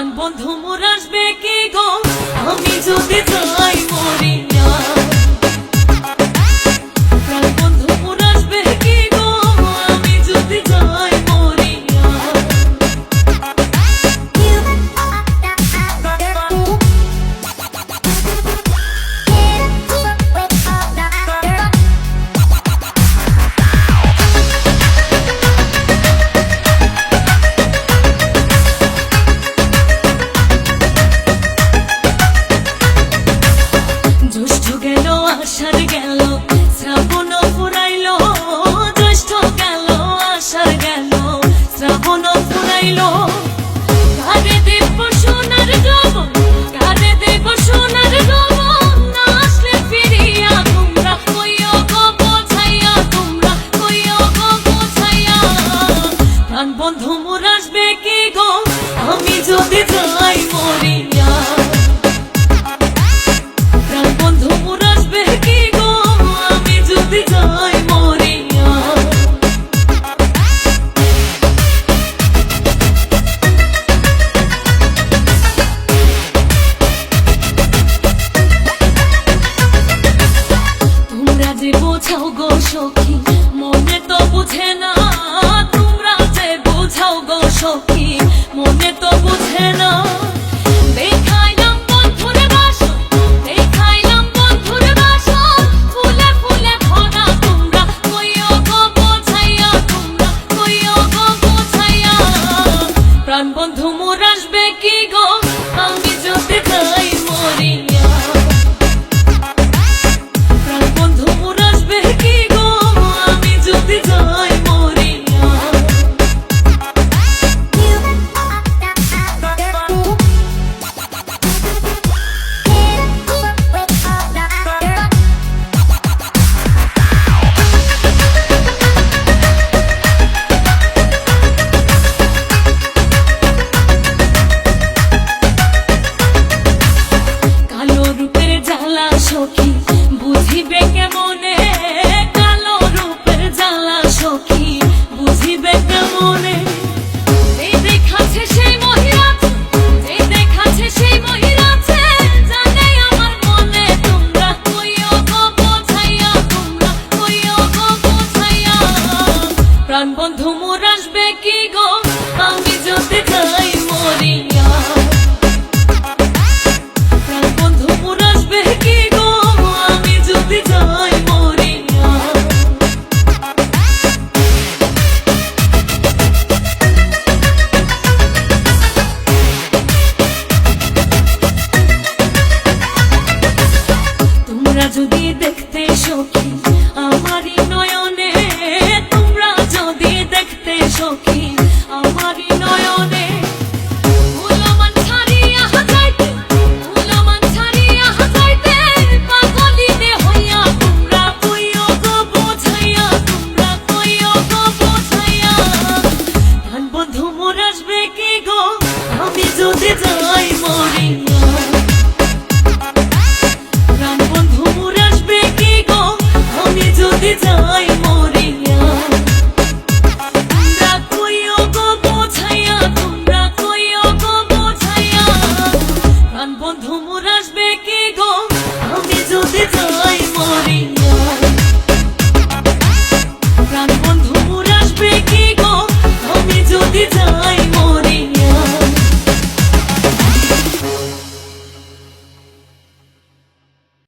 প্রাণ বন্ধু মোর আসবে কি গো আমি যদি যাই মরিয়া। প্রাণ বন্ধু মোর আসবে কি গো আমি যদি যাই মরিয়া। জ্যৈষ্ঠ গেল আষাঢ় গেল শ্রাবণ ফুরাইল, জ্যৈষ্ঠ গেল আষাঢ় গেল শ্রাবণ ফুরাইল। কারে দেব সোনার যৌবন, কারে দেব সোনার যৌবন, না আসলে ফিরিয়া তোমরা কইও গো বোঝাইয়া, তোমরা কইও গো বোঝাইয়া। প্রাণ বন্ধু মোর আসবে কি গো আমি যদি যাই মরিয়া। প্রাণ বন্ধু মোর আসবে কি গো আমি যদি যাই মরিয়া। তোমরা যে বোঝাও গো সখী মনে তো বুঝে না, তোমরা যে বোঝাও গো সখী মনে তো বুঝে না। দেখাইলাম বন্ধুর বাসন, দেখাইলাম বন্ধুর বাসন, ফুলে ফুলে ভরা তোমরা কইও গো বোঝাইয়া, তোমরা কইও গো বোঝাইয়া। প্রাণ বন্ধু মোর আসবে কি গো আমি যদি যাই মরিয়া। প্রাণ বন্ধু মোর আসবে কি গো আমি যদি যাই মরিয়া। কালো রূপের জ্বালা সখী বুঝিবে কেমনে, কালো রূপের জ্বালা সখী বুঝিবে কেমনে। এই দেখাচ্ছে সেই মহিলাছে, এই দেখাচ্ছে সেই মহিলাছে, জানে আমার মনে তোমরা কইও গো বোঝাইয়া, তোমরা কইও গো বোঝাইয়া। প্রাণ বন্ধু মোর আসবে কি গো আমি যদি যাই মরিয়া। প্রাণ বন্ধু মোর আসবে কি গো আমি যদি যাই মরিয়া। তোমরা যদি দেখতে সখী আমারই নয়নে, তোমরা যদি দেখতে সখী আমারই নয়নে। উলমান ছাড়িয়া যাইতে, উলমান ছাড়িয়া যাইতে, পাগলিনে হইয়া তোমরা কইও গো বোঝাইয়া, তোমরা কইও গো বোঝাইয়া। প্রাণ বন্ধু মোর আসবে কি গো আমি যদি যাই মরিয়া।